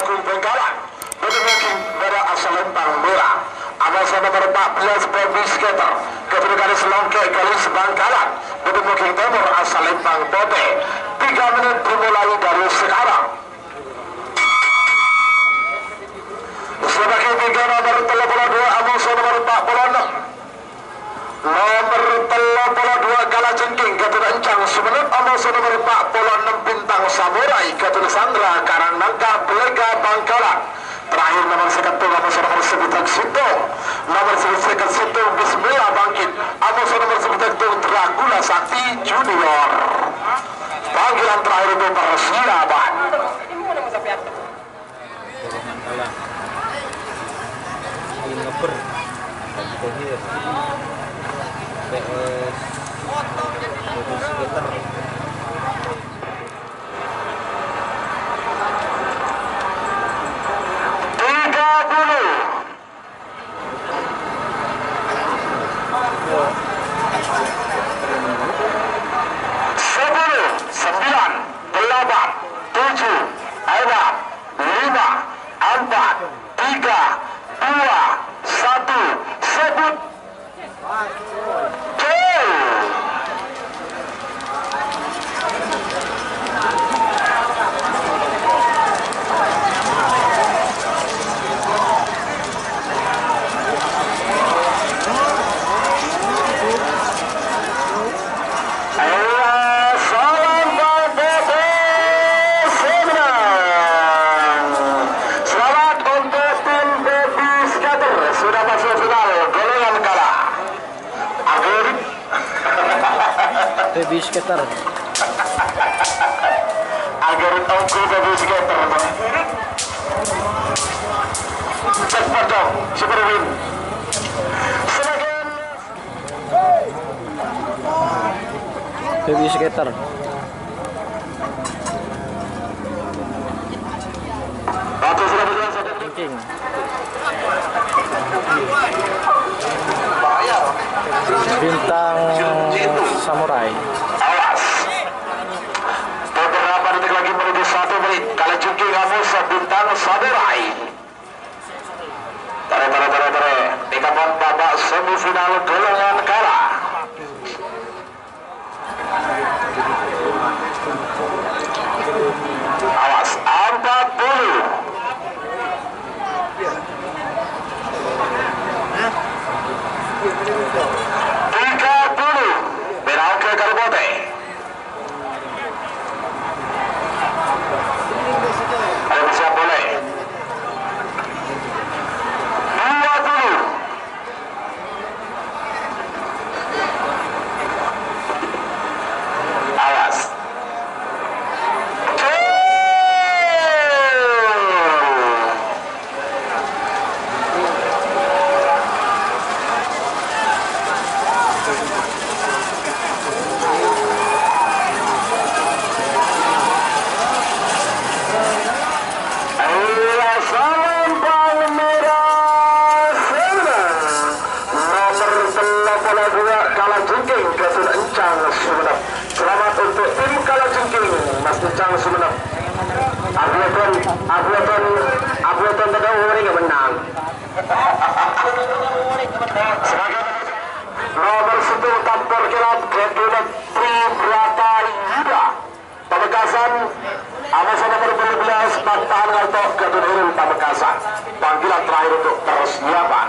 Agung Bengkalan. Berdemukin pada asal Lempang Merah. Abasa nomor 14 Baby Skater. Kedua garis longke garis Bangkalan. Berdemukin Timur asal Lempang Bote. 3 menit dimulai dari sekarang. Sebagai 3 nomor 32 Abasa nomor 46. Nomor 32 Kala Jengking Gatot Encang Sumenep Amoso nomor 46 Bintang Samurai Gatot Sandra Karangnangka Belega Bangkalan. Terakhir nomor 1 Amoso nomor 11 Situng. Nomor 11 Situng Bismillah Bangkit. Amoso nomor 11 Dracula Sakti Junior. Panggilan terakhir untuk persiapan. sekitar 'Baby skater. Agar tongku baby skater. Cepat dong, Super Win. Baby skater. Waktu sudah berjalan saja. King. Bintang Samurai. Awas. Beberapa detik lagi menuju 1 menit. Kalau jungkir kamu Bintang Samurai. Tere. Dikapon babak semifinal golongan kalah. Awas, 40. Merauke Karbote. Ada bersiap boleh. 20. Awas. Selamat untuk tim Kalajengking, Mas Encang Sumenep. Ableton terdahulu ini menang. Nomor 1 Tampor Kilap Getunet Tribrata Yuda Pamekasan. Amoso nomor 12 Bantahan Ngaltok Getunet Pamekasan. Panggilan terakhir untuk persiapan.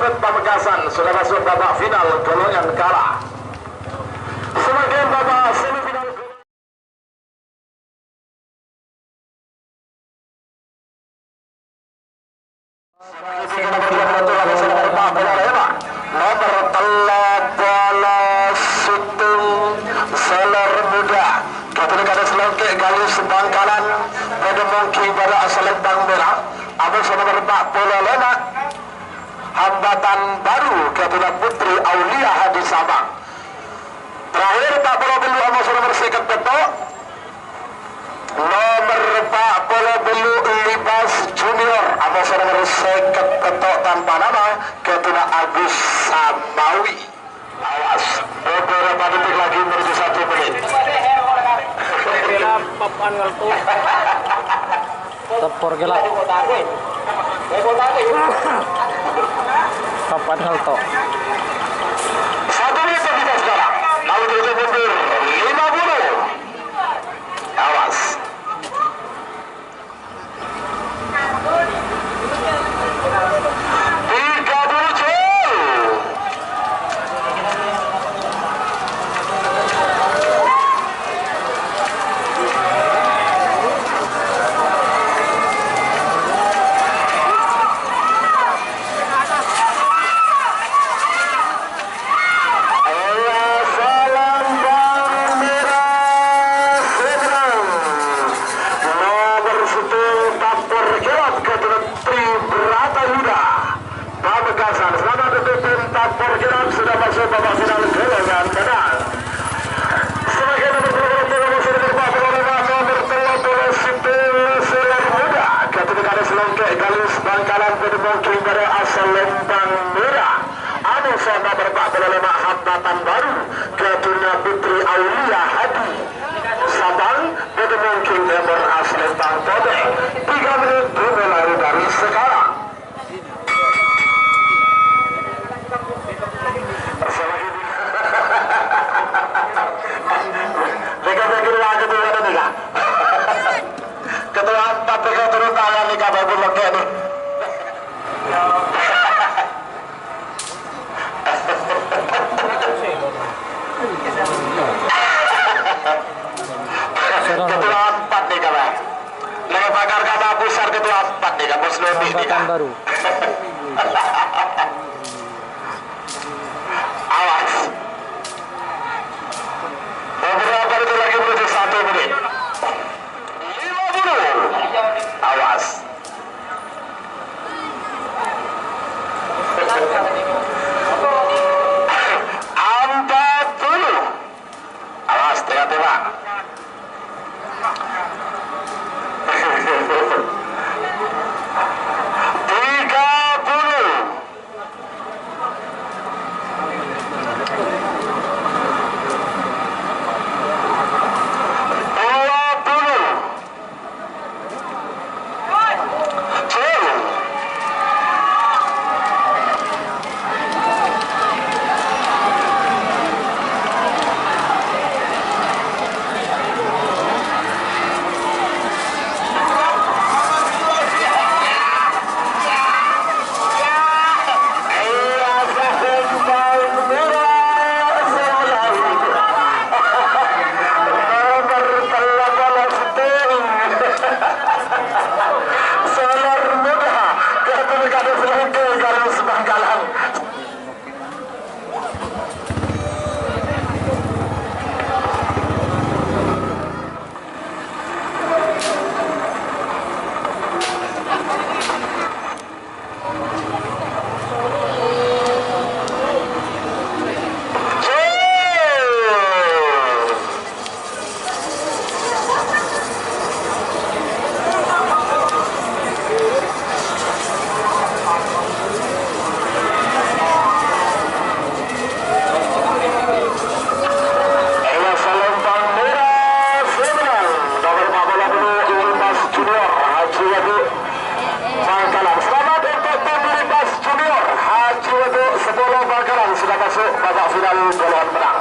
Pamekasan sudah masuk babak final golongan kalah. Sebagai babak semifinal hambatan baru kepada Putri Aulia Hadi Sabang. Terakhir tak bola belu sama nomor second petok nomor 40 belu Libas Junior sama nomor second petok tanpa nama kepada Agus Samawi. Awas beberapa detik lagi menuju 1 menit. Tepor gelap. Papan halto. 1 menit kita sekarang. Lalu kita mundur 50. Awas. Sudah masuk babak final golongan menang. Sebagai nomor Sipit muda ketika selengkek galis bangkalan bermungkin dari asal Lembang Merah. Anu sama berpak berlema hambatan baru ketika Putri Aulia Hadi Sabang bermungkin nomor asal Lembang Tode. 3 menit dimulai dari sekarang. Ketua 4 pegang turun tangan nih kabar bulognya nih. Ketua 4 nih kabar. Lagi pakar kabar besar ketua 4 nih kabar Slobi nih. Baru. Awas. Beberapa itu lagi menuju 1 menit. 50. Awas. Awas, tengah-tengah. 30. Sudah masuk babak final golongan menang.